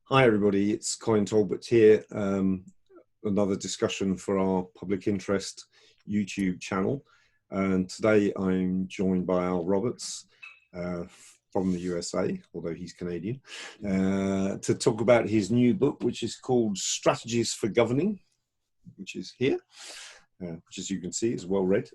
Hi everybody, it's Colin Talbot here. Another discussion for our public interest YouTube channel. And today I'm joined by Al Roberts from the USA, although he's Canadian, to talk about his new book, which is called Strategies for Governing, which is here, which as you can see is well read.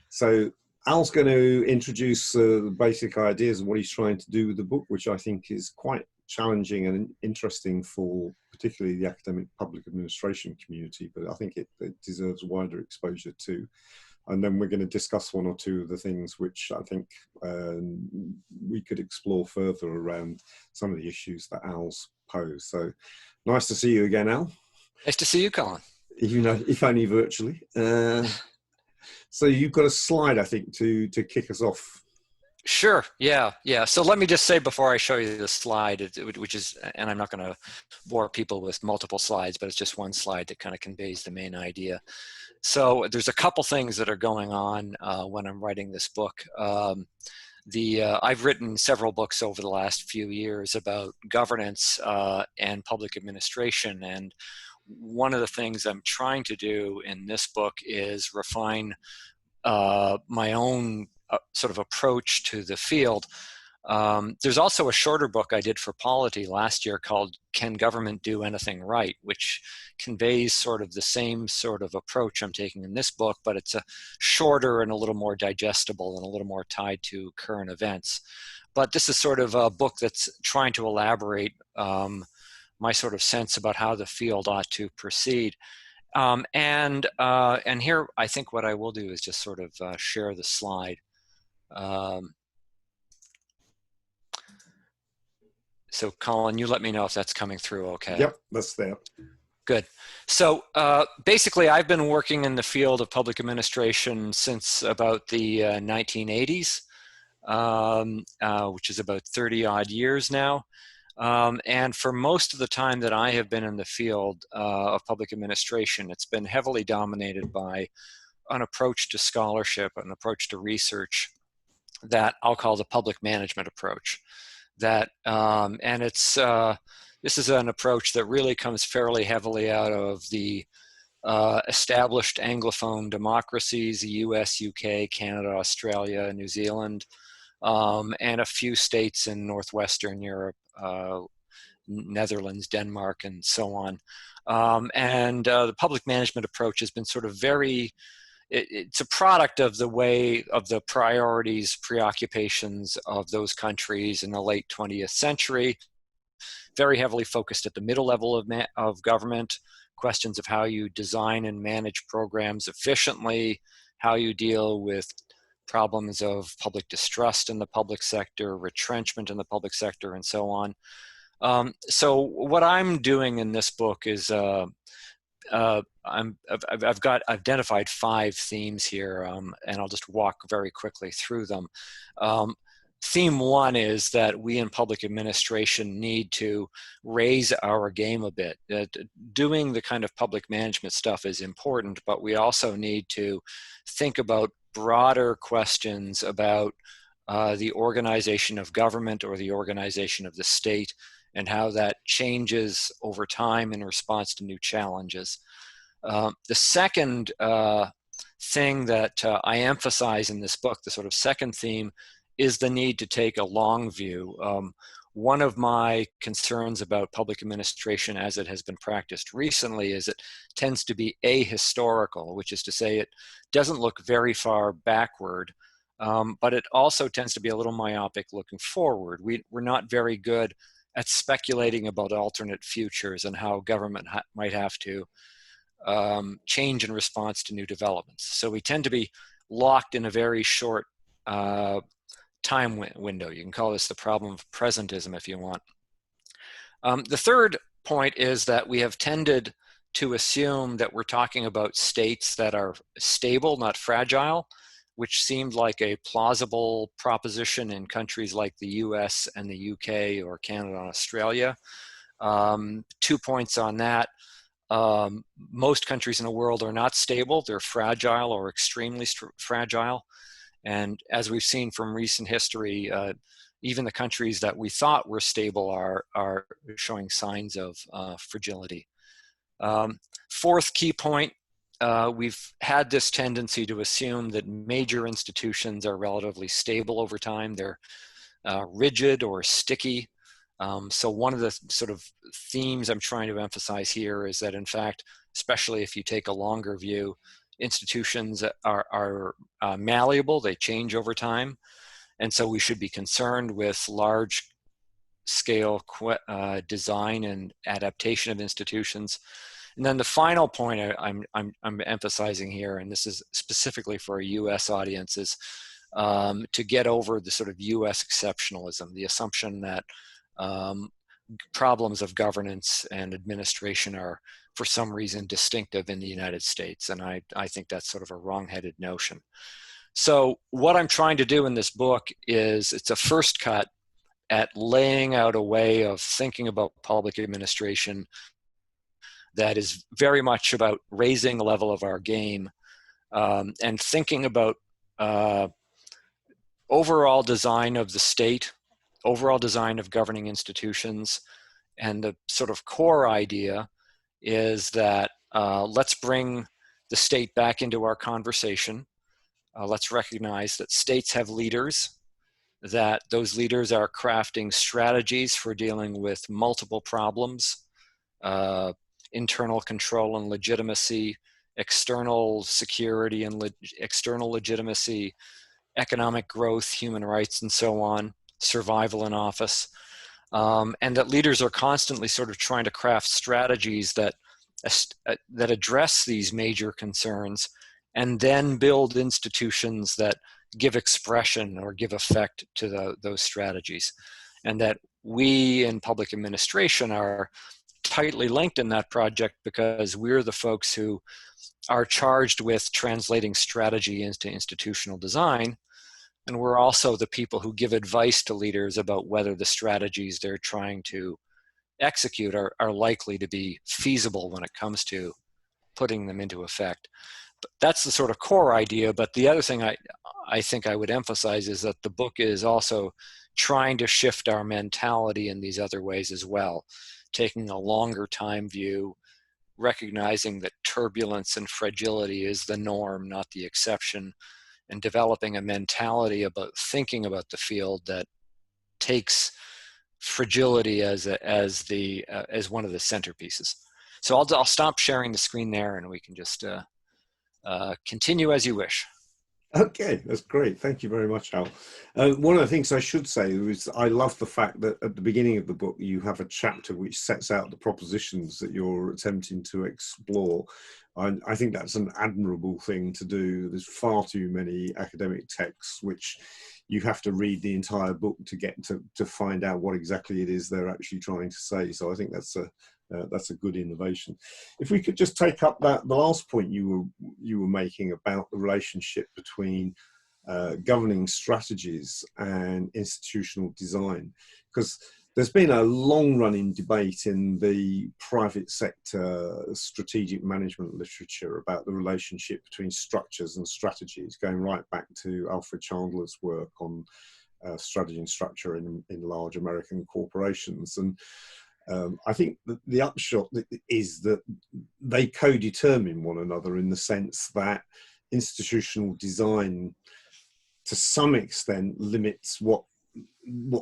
So Al's going to introduce the basic ideas of what he's trying to do with the book, which I think is quite challenging and interesting for particularly the academic public administration community, but I think it deserves wider exposure too. And then we're going to discuss one or two of the things which I think we could explore further around some of the issues that Al's posed. So nice to see you again, Al. Nice to see you, Colin. You know, if only virtually. So you've got a slide, I think, to kick us off. Sure. Yeah. So let me just say before I show you the slide, which is, and I'm not going to bore people with multiple slides, but it's just one slide that kind of conveys the main idea. So there's a couple things that are going on when I'm writing this book. I've written several books over the last few years about governance and public administration, and one of the things I'm trying to do in this book is refine my own sort of approach to the field. There's also a shorter book I did for Polity last year called Can Government Do Anything Right?, which conveys sort of the same sort of approach I'm taking in this book, but it's a shorter and a little more digestible and a little more tied to current events. But this is sort of a book that's trying to elaborate my sort of sense about how the field ought to proceed. And here I think what I will do is just sort of share the slide. So Colin, you let me know if that's coming through okay. Yep, that's there. Good. So basically I've been working in the field of public administration since about the 1980s, which is about 30 odd years now. And for most of the time that I have been in the field of public administration, it's been heavily dominated by an approach to scholarship, an approach to research that I'll call the public management approach. That and it's this is an approach that really comes fairly heavily out of the established Anglophone democracies, the US, UK, Canada, Australia, New Zealand, and a few states in Northwestern Europe, Netherlands, Denmark, and so on. The public management approach has been sort of it's a product of the way of the priorities, preoccupations of those countries in the late 20th century, very heavily focused at the middle level of government, questions of how you design and manage programs efficiently, how you deal with problems of public distrust in the public sector, retrenchment in the public sector, and so on. So what I'm doing in this book is I've got identified 5 themes here, and I'll just walk very quickly through them. Theme 1 is that we in public administration need to raise our game a bit. Doing the kind of public management stuff is important, but we also need to think about broader questions about the organization of government or the organization of the state and how that changes over time in response to new challenges. The second thing that I emphasize in this book, the sort of second theme, is the need to take a long view. One of my concerns about public administration as it has been practiced recently is it tends to be ahistorical, which is to say it doesn't look very far backward, but it also tends to be a little myopic looking forward. We're not very good at speculating about alternate futures and how government might have to change in response to new developments. So we tend to be locked in a very short time window. You can call this the problem of presentism if you want. The third point is that we have tended to assume that we're talking about states that are stable, not fragile, which seemed like a plausible proposition in countries like the US and the UK or Canada and Australia. 2 points on that. Most countries in the world are not stable. They're fragile or extremely fragile. And as we've seen from recent history, even the countries that we thought were stable are showing signs of fragility. Fourth key point, we've had this tendency to assume that major institutions are relatively stable over time. They're rigid or sticky. So one of the sort of themes I'm trying to emphasize here is that, in fact, especially if you take a longer view, institutions are malleable, they change over time. And so we should be concerned with large scale design and adaptation of institutions. And then the final point I'm emphasizing here, and this is specifically for a US audience, is to get over the sort of US exceptionalism, the assumption that problems of governance and administration are for some reason distinctive in the United States. And I think that's sort of a wrong-headed notion. So what I'm trying to do in this book is, it's a first cut at laying out a way of thinking about public administration that is very much about raising the level of our game and thinking about overall design of the state, overall design of governing institutions. And the sort of core idea is that let's bring the state back into our conversation. Let's recognize that states have leaders, that those leaders are crafting strategies for dealing with multiple problems, internal control and legitimacy, external security and external legitimacy, economic growth, human rights, and so on, survival in office. And that leaders are constantly sort of trying to craft strategies that address these major concerns, and then build institutions that give expression or give effect to those strategies. And that we in public administration are tightly linked in that project, because we're the folks who are charged with translating strategy into institutional design. And we're also the people who give advice to leaders about whether the strategies they're trying to execute are likely to be feasible when it comes to putting them into effect. But that's the sort of core idea. But the other thing I think I would emphasize is that the book is also trying to shift our mentality in these other ways as well, taking a longer time view, recognizing that turbulence and fragility is the norm, not the exception, and developing a mentality about thinking about the field that takes fragility as one of the centerpieces. So I'll stop sharing the screen there, and we can just continue as you wish. Okay, that's great. Thank you very much, Al. One of the things I should say is I love the fact that at the beginning of the book you have a chapter which sets out the propositions that you're attempting to explore. I think that's an admirable thing to do. There's far too many academic texts which you have to read the entire book to get to find out what exactly it is they're actually trying to say. So I think that's a good innovation. If we could just take up the last point you were making about the relationship between governing strategies and institutional design, because there's been a long-running debate in the private sector strategic management literature about the relationship between structures and strategies, going right back to Alfred Chandler's work on strategy and structure in large American corporations. And I think that the upshot is that they co-determine one another, in the sense that institutional design to some extent limits what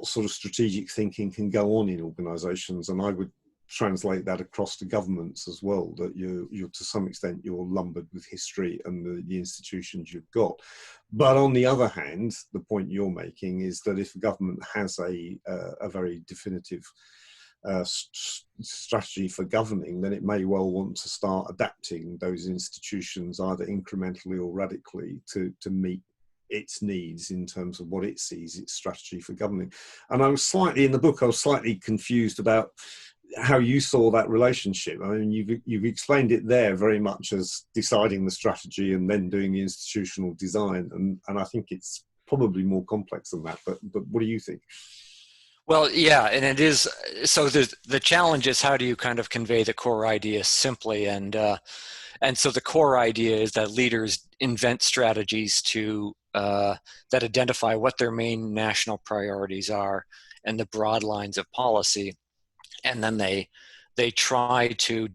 sort of strategic thinking can go on in organizations. And I would translate that across to governments as well, that you're to some extent you're lumbered with history and the institutions you've got. But on the other hand, the point you're making is that if a government has a very definitive strategy for governing, then it may well want to start adapting those institutions either incrementally or radically to meet its needs in terms of what it sees its strategy for governing. And I was slightly confused about how you saw that relationship. I mean, you've explained it there very much as deciding the strategy and then doing the institutional design, and I think it's probably more complex than that, but what do you think? Well, yeah, and it is. So the challenge is, how do you kind of convey the core idea simply? And so the core idea is that leaders invent strategies to that identify what their main national priorities are and the broad lines of policy, and then they try to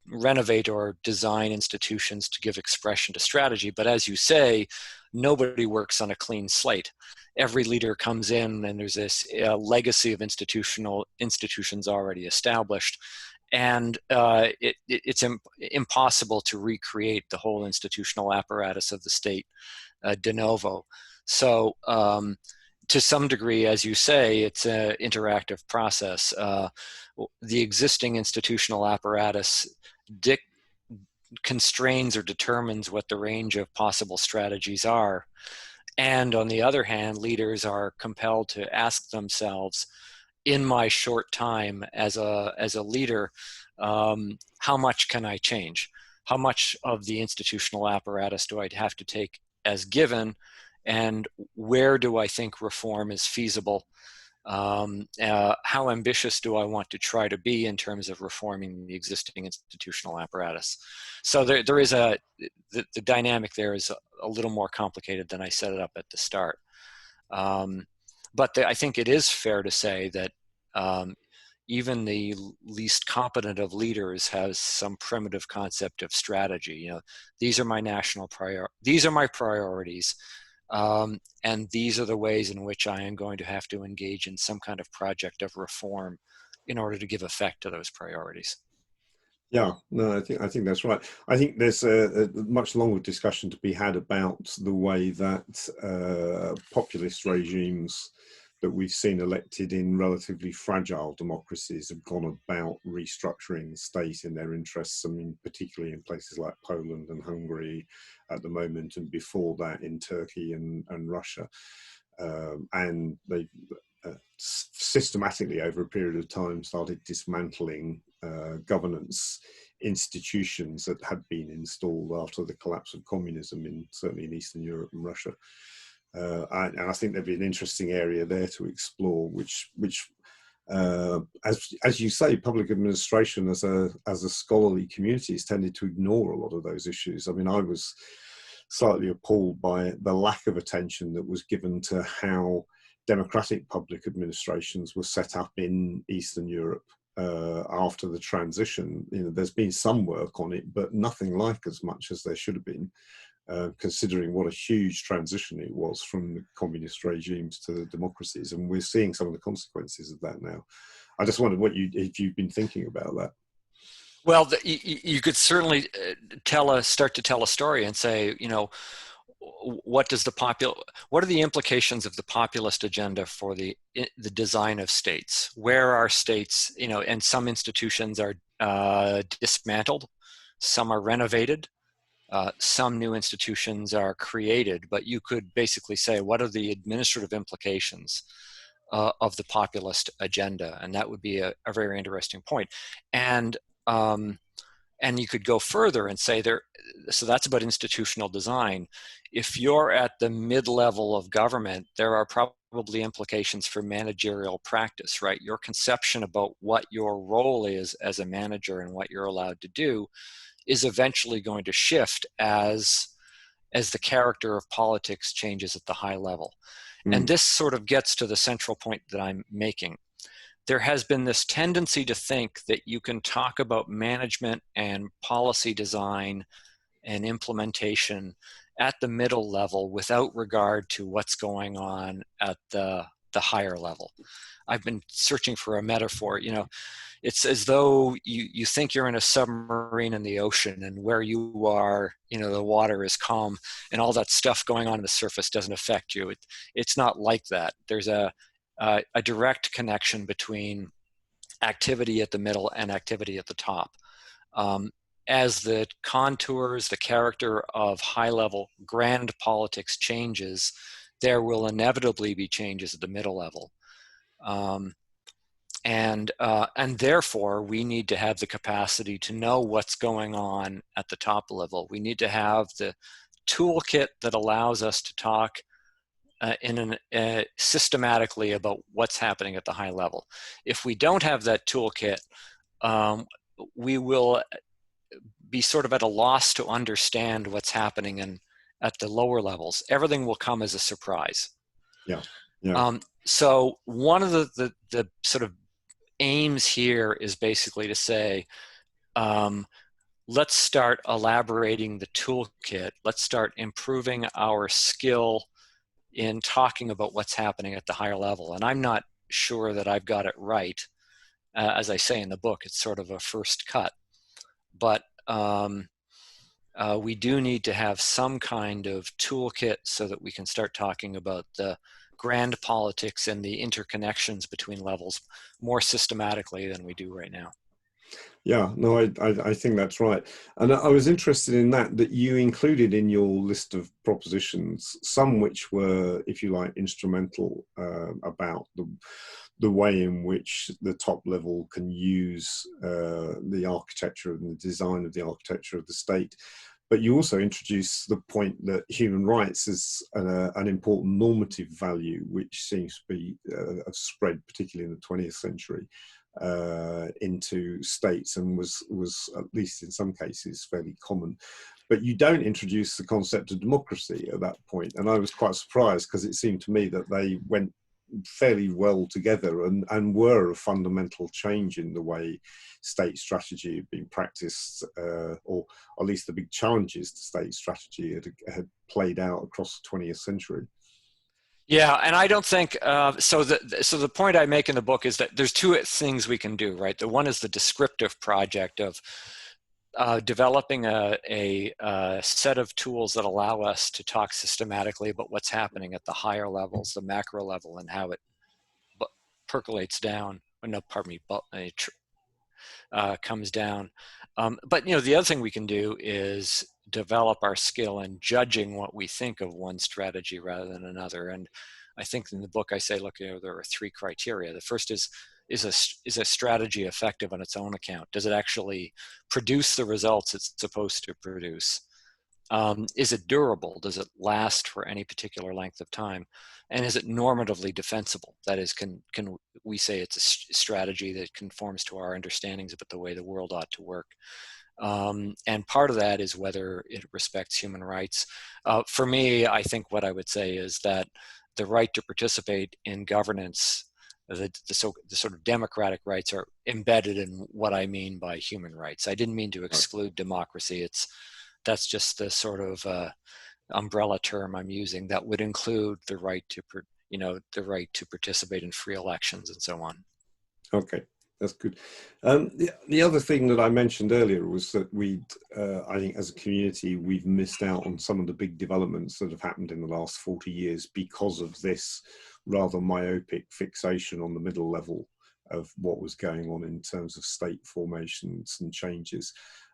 renovate or design institutions to give expression to strategy. But as you say, nobody works on a clean slate. Every leader comes in and there's this legacy of institutions already established. And it's impossible to recreate the whole institutional apparatus of the state de novo. So to some degree, as you say, it's an interactive process. The existing institutional apparatus constrains or determines what the range of possible strategies are. And on the other hand, leaders are compelled to ask themselves, in my short time as a leader, how much can I change? How much of the institutional apparatus do I have to take as given? And where do I think reform is feasible? How ambitious do I want to try to be in terms of reforming the existing institutional apparatus? So there is the dynamic there is a little more complicated than I set it up at the start. But I think it is fair to say that even the least competent of leaders has some primitive concept of strategy. You know, these are my these are my priorities. And these are the ways in which I am going to have to engage in some kind of project of reform in order to give effect to those priorities. Yeah, no, I think that's right. I think there's a much longer discussion to be had about the way that populist regimes that we've seen elected in relatively fragile democracies have gone about restructuring the state in their interests. I mean, particularly in places like Poland and Hungary at the moment, and before that in Turkey and Russia. And they systematically, over a period of time, started dismantling governance institutions that had been installed after the collapse of communism, certainly in Eastern Europe and Russia. And I think there'd be an interesting area there to explore, which as you say, public administration as a scholarly community has tended to ignore a lot of those issues. I mean, I was slightly appalled by the lack of attention that was given to how democratic public administrations were set up in Eastern Europe after the transition. You know, there's been some work on it, but nothing like as much as there should have been. Considering what a huge transition it was from the communist regimes to the democracies, and we're seeing some of the consequences of that now. I just wondered if you've been thinking about that. Well, you could certainly start to tell a story and say, you know, what are the implications of the populist agenda for the design of states? Where are states, you know, and some institutions are dismantled, some are renovated. Some new institutions are created, but you could basically say, what are the administrative implications of the populist agenda? And that would be a very interesting point. And you could go further and say so that's about institutional design. If you're at the mid-level of government, there are probably implications for managerial practice, right? Your conception about what your role is as a manager and what you're allowed to do is eventually going to shift as the character of politics changes at the high level. And this sort of gets to the central point that I'm making. There has been this tendency to think that you can talk about management and policy design and implementation at the middle level without regard to what's going on at the higher level. I've been searching for a metaphor. You know, it's as though you think you're in a submarine in the ocean, and where you are, you know, the water is calm and all that stuff going on the surface doesn't affect you. It's not like that. There's a direct connection between activity at the middle and activity at the top. As the contours, the character of high-level grand politics changes, there will inevitably be changes at the middle level. And therefore, we need to have the capacity to know what's going on at the top level. We need to have the toolkit that allows us to talk systematically about what's happening at the high level. If we don't have that toolkit, we will be sort of at a loss to understand what's happening at the lower levels, everything will come as a surprise. Yeah, yeah. So one of the sort of aims here is basically to say, let's start elaborating the toolkit. Let's start improving our skill in talking about what's happening at the higher level. And I'm not sure that I've got it right. As I say in the book, it's sort of a first cut. But we do need to have some kind of toolkit so that we can start talking about the grand politics and the interconnections between levels more systematically than we do right now. Yeah, no, I think that's right. And I was interested in that you included in your list of propositions, some which were, if you like, instrumental about the way in which the top level can use the architecture and the design of the architecture of the state. But you also introduce the point that human rights is an important normative value, which seems to be spread, particularly in the 20th century, into states, and was at least in some cases fairly common. But you don't introduce the concept of democracy at that point, and I was quite surprised, because it seemed to me that they went fairly well together and were a fundamental change in the way state strategy had been practiced, or at least the big challenges to state strategy had played out across the 20th century. Yeah, and I don't think so. The point I make in the book is that there's two things we can do, right? The one is the descriptive project of developing a set of tools that allow us to talk systematically about what's happening at the higher levels, the macro level, and how it percolates down. No, pardon me, comes down. But the other thing we can do is develop our skill in judging what we think of one strategy rather than another. And I think in the book I say, look, there are three criteria. The first is a strategy effective on its own account? Does it actually produce the results it's supposed to produce? Is it durable? Does it last for any particular length of time? And is it normatively defensible? That is, can we say it's a strategy that conforms to our understandings about the way the world ought to work? And part of that is whether it respects human rights. For me, I think what I would say is that the right to participate in governance, the sort of democratic rights, are embedded in what I mean by human rights. I didn't mean to exclude democracy. That's just the sort of umbrella term I'm using that would include the right to, the right to participate in free elections and so on. Okay, that's good. The other thing that I mentioned earlier was that I think as a community, we've missed out on some of the big developments that have happened in the last 40 years because of this rather myopic fixation on the middle level of what was going on in terms of state formations and changes.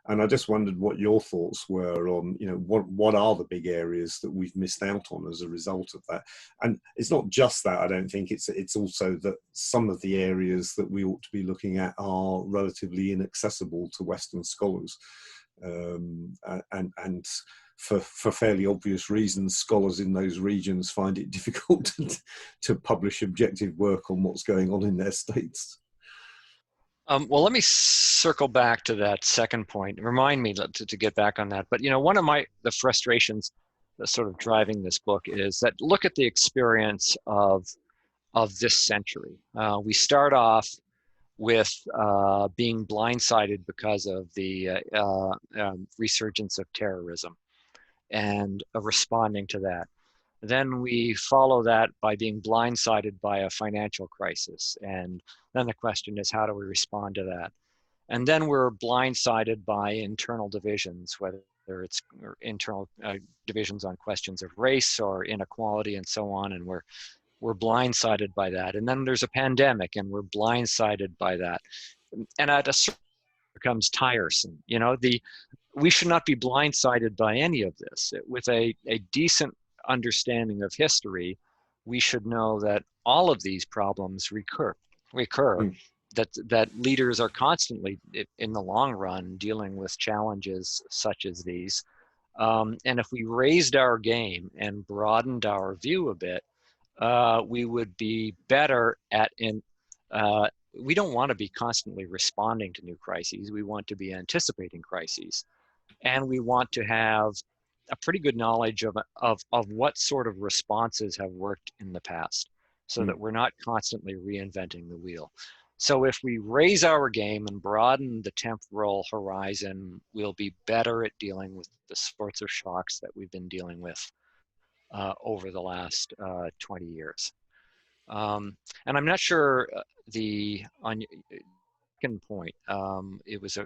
And I just wondered what your thoughts were on, what are the big areas that we've missed out on as a result of that? And it's not just that, I don't think, it's also that some of the areas that we ought to be looking at are relatively inaccessible to Western scholars. And for fairly obvious reasons, scholars in those regions find it difficult to publish objective work on what's going on in their states. Well, let me circle back to that second point. Remind me to get back on that. But one of the frustrations that's sort of driving this book is that look at the experience of this century. We start off with being blindsided because of the resurgence of terrorism and responding to that. Then we follow that by being blindsided by a financial crisis. And then the question is, how do we respond to that? And then we're blindsided by internal divisions, whether it's internal divisions on questions of race or inequality and so on. And we're blindsided by that. And then there's a pandemic and we're blindsided by that. And at a certain point, it becomes tiresome. We should not be blindsided by any of this. With a decent understanding of history, we should know that all of these problems recur, that leaders are constantly, in the long run, dealing with challenges such as these. And if we raised our game and broadened our view a bit, we would be better at we don't want to be constantly responding to new crises. We want to be anticipating crises. And we want to have a pretty good knowledge of what sort of responses have worked in the past, so that we're not constantly reinventing the wheel. So if we raise our game and broaden the temporal horizon, we'll be better at dealing with the sorts of shocks that we've been dealing with over the last 20 years. And I'm not sure on your second point, it was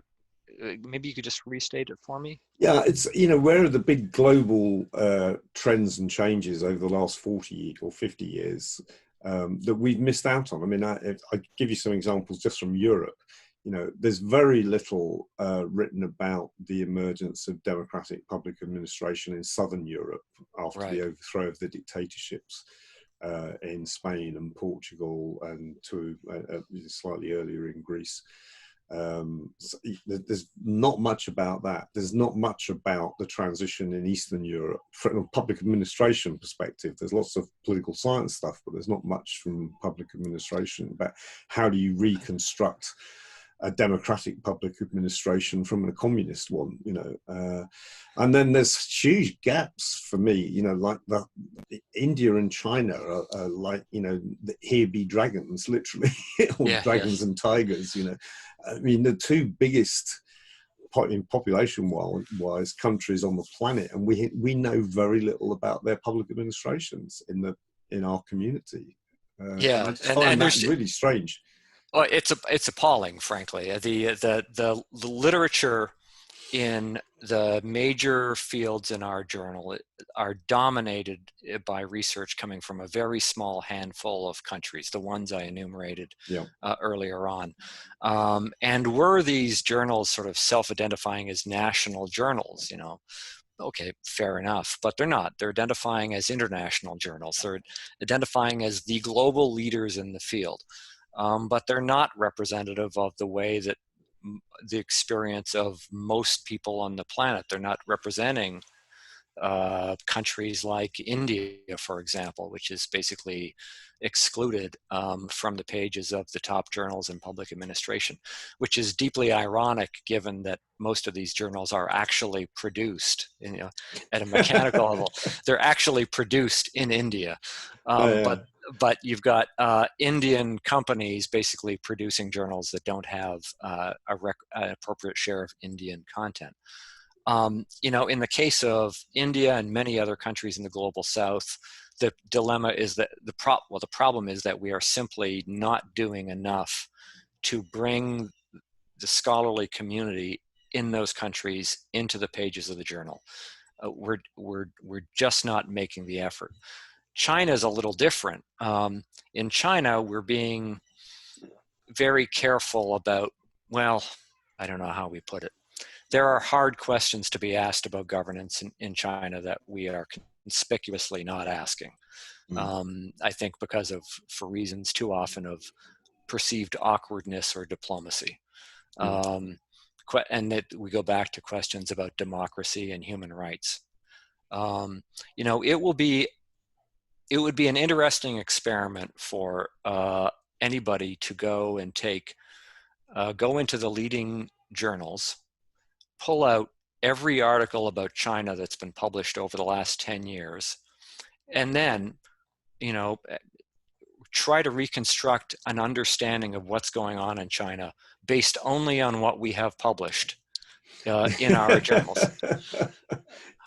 maybe you could just restate it for me? Yeah, it's, where are the big global trends and changes over the last 40 or 50 years that we've missed out on? I mean, I give you some examples just from Europe. There's very little written about the emergence of democratic public administration in Southern Europe after the overthrow of the dictatorships in Spain and Portugal, and to slightly earlier in Greece. So there's not much about that. There's not much about the transition in Eastern Europe from a public administration perspective. There's lots of political science stuff, but there's not much from public administration about how do you reconstruct a democratic public administration from a communist one, and then there's huge gaps for me, like India and China are like, here be dragons, literally, or dragons and tigers, I mean, the two biggest in population-wise countries on the planet, and we know very little about their public administrations in our community. And I just find that really strange. Well, it's appalling, frankly. The literature in the major fields in our journal are dominated by research coming from a very small handful of countries, the ones I enumerated earlier on. And were these journals sort of self-identifying as national journals, okay, fair enough, but they're not. They're identifying as international journals. They're identifying as the global leaders in the field. But they're not representative of the way that the experience of most people on the planet. They're not representing countries like India, for example, which is basically excluded from the pages of the top journals in public administration, which is deeply ironic given that most of these journals are actually produced at a mechanical level. They're actually produced in India. But you've got Indian companies basically producing journals that don't have an appropriate share of Indian content. In the case of India and many other countries in the global south, the dilemma is that the problem is that we are simply not doing enough to bring the scholarly community in those countries into the pages of the journal. We're just not making the effort. China is a little different. In China, we're being very careful about, well, I don't know how we put it. There are hard questions to be asked about governance in China that we are conspicuously not asking. I think for reasons too often of perceived awkwardness or diplomacy. And that we go back to questions about democracy and human rights. It would be an interesting experiment for anybody to go and go into the leading journals, pull out every article about China that's been published over the last 10 years, and then, try to reconstruct an understanding of what's going on in China based only on what we have published in our journals.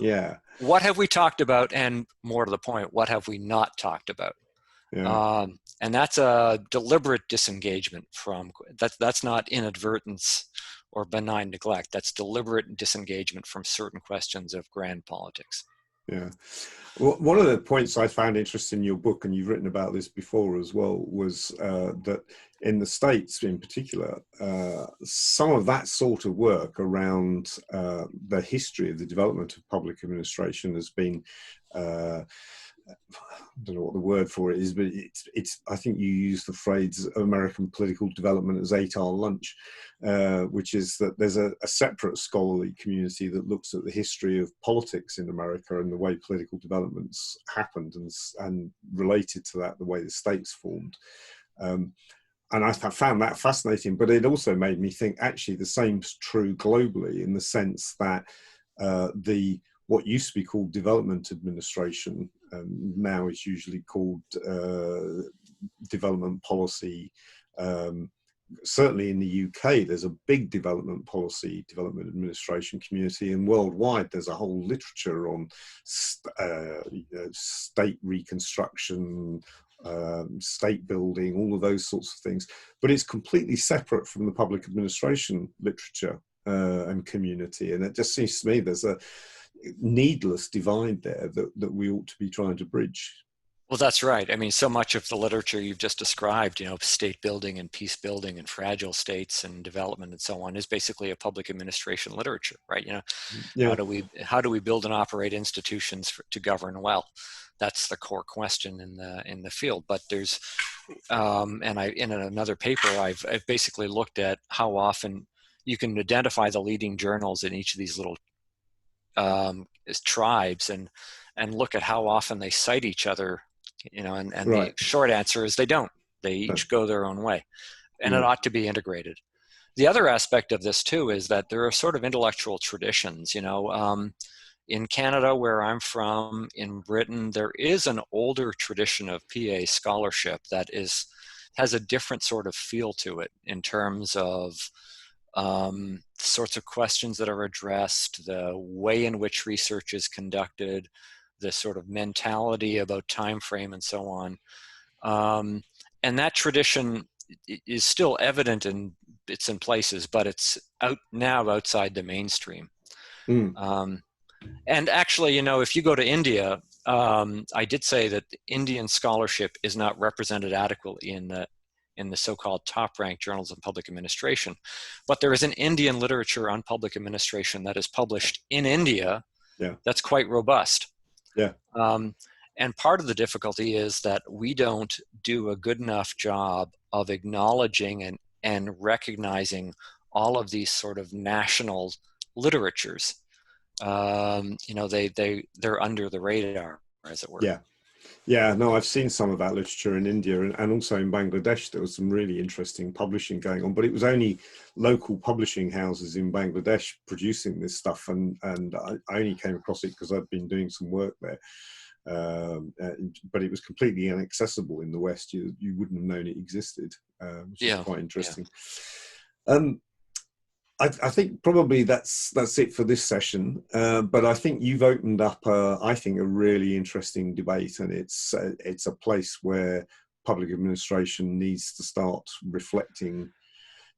Yeah. What have we talked about? And more to the point, what have we not talked about? Yeah. And that's a deliberate disengagement that's not inadvertence or benign neglect. That's deliberate disengagement from certain questions of grand politics. Yeah. Well, one of the points I found interesting in your book, and you've written about this before as well, was that in the States in particular, some of that sort of work around the history of the development of public administration has been, I don't know what the word for it is, but it's I think you use the phrase American political development as 8-hour lunch, which is that there's a separate scholarly community that looks at the history of politics in America and the way political developments happened, and related to that, the way the states formed. And I found that fascinating, but it also made me think actually the same's true globally, in the sense that the what used to be called development administration, now is usually called development policy. Certainly in the UK, there's a big development policy, development administration community, and worldwide there's a whole literature on state reconstruction, state building, all of those sorts of things. But it's completely separate from the public administration literature and community. And it just seems to me there's a needless divide there that we ought to be trying to bridge. Well, that's right. I mean, so much of the literature you've just described, state building and peace building and fragile states and development and so on, is basically a public administration literature, right? Yeah. How do we build and operate institutions to govern well? That's the core question in the field. But there's, and in another paper, I've basically looked at how often you can identify the leading journals in each of these little tribes and look at how often they cite each other. And Right. The short answer is they don't. They each go their own way, and it ought to be integrated. The other aspect of this too is that there are sort of intellectual traditions. In Canada, where I'm from, in Britain, there is an older tradition of PA scholarship that has a different sort of feel to it in terms of sorts of questions that are addressed, the way in which research is conducted, the sort of mentality about time frame and so on. And that tradition is still evident in bits and places, but it's outside the mainstream. And actually, if you go to India, I did say that Indian scholarship is not represented adequately in the so-called top-ranked journals of public administration. But there is an Indian literature on public administration that is published in India that's quite robust. Yeah. And part of the difficulty is that we don't do a good enough job of acknowledging and recognizing all of these sort of national literatures. They're under the radar, as it were. Yeah, no, I've seen some of that literature in India and also in Bangladesh. There was some really interesting publishing going on, but it was only local publishing houses in Bangladesh producing this stuff, and I only came across it because I'd been doing some work there. But it was completely inaccessible in the West. You wouldn't have known it existed, which is quite interesting. I think probably that's it for this session. But I think you've opened up, I think, a really interesting debate, and it's a place where public administration needs to start reflecting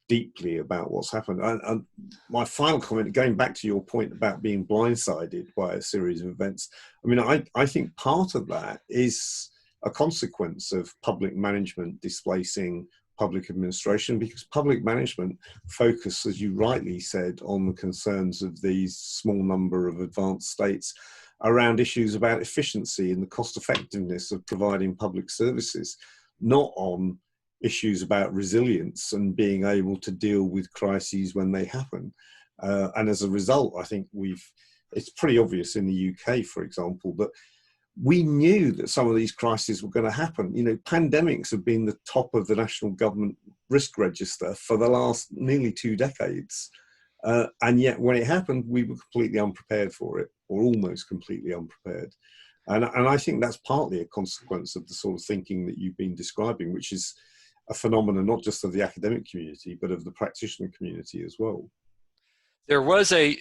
deeply about what's happened. And my final comment, going back to your point about being blindsided by a series of events, I mean, I think part of that is a consequence of public management displacing public administration, because public management focus, as you rightly said, on the concerns of these small number of advanced states around issues about efficiency and the cost effectiveness of providing public services, not on issues about resilience and being able to deal with crises when they happen. And as a result, I think it's pretty obvious in the UK, for example, that we knew that some of these crises were going to happen. Pandemics have been the top of the national government risk register for the last nearly 2 decades. And yet when it happened, we were completely unprepared for it, or almost completely unprepared. And I think that's partly a consequence of the sort of thinking that you've been describing, which is a phenomenon not just of the academic community, but of the practitioner community as well. There was a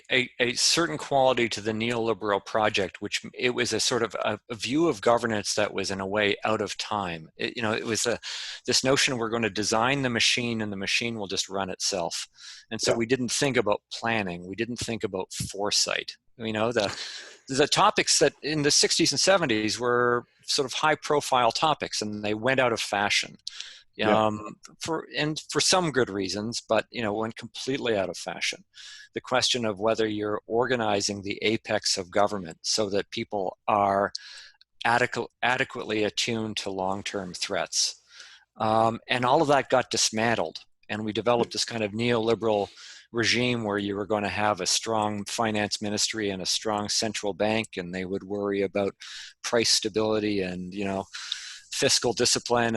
certain quality to the neoliberal project, which it was a sort of a view of governance that was in a way out of time. It was this notion we're going to design the machine and the machine will just run itself. And so we didn't think about planning. We didn't think about foresight. The topics that in the 60s and 70s were sort of high profile topics, and they went out of fashion. For some good reasons, but went completely out of fashion. The question of whether you're organizing the apex of government so that people are adequately attuned to long-term threats, and all of that got dismantled, and we developed this kind of neoliberal regime where you were going to have a strong finance ministry and a strong central bank, and they would worry about price stability and fiscal discipline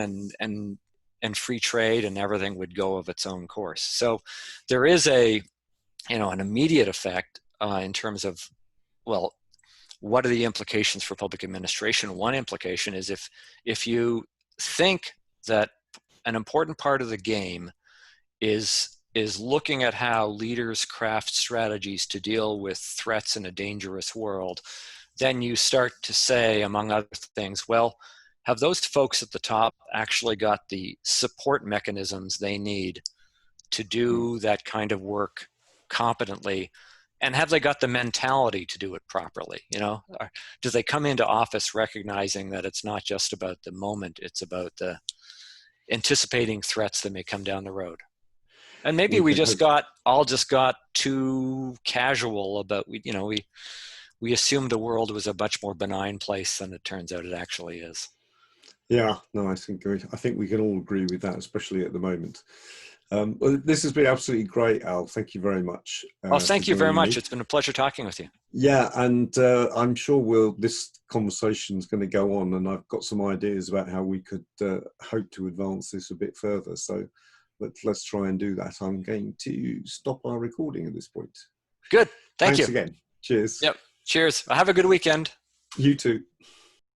and free trade, and everything would go of its own course. So there is an immediate effect in terms of, what are the implications for public administration? One implication is if you think that an important part of the game is looking at how leaders craft strategies to deal with threats in a dangerous world, then you start to say, among other things, well, have those folks at the top actually got the support mechanisms they need to do that kind of work competently? And have they got the mentality to do it properly? You know, do they come into office recognizing that it's not just about the moment, it's about the anticipating threats that may come down the road? And maybe we all just got too casual about, we assumed the world was a much more benign place than it turns out it actually is. Yeah, no, I think we can all agree with that, especially at the moment. Well, this has been absolutely great, Al. Thank you very much. Well, thank you very much. It's been a pleasure talking with you. Yeah, and I'm sure this conversation is going to go on, and I've got some ideas about how we could hope to advance this a bit further. So let's try and do that. I'm going to stop our recording at this point. Good. Thanks again. Cheers. Yep. Cheers. Have a good weekend. You too.